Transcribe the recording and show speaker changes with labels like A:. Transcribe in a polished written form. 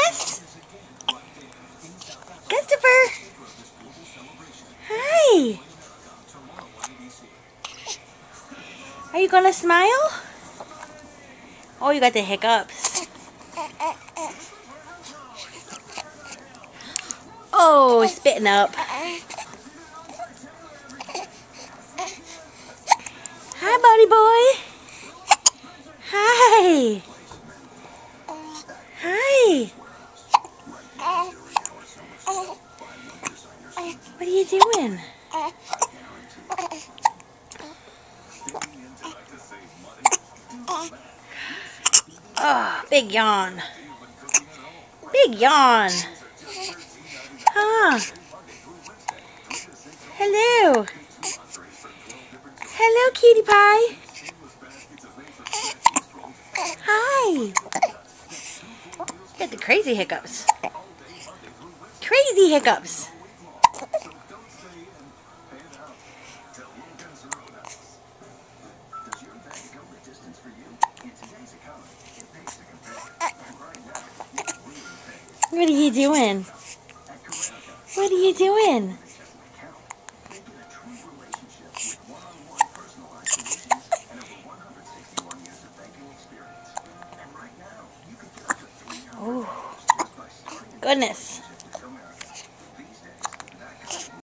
A: Goodness! Christopher! Hi! Are you gonna smile? Oh, you got the hiccups. Oh, spitting up. Hi, buddy boy. Hi. Hi. What are you doing? Oh, big yawn. Big yawn. Huh. Hello. Hello, cutie pie. Hi. Get the crazy hiccups. Crazy hiccups. What are you doing? What are you doing? Oh, goodness.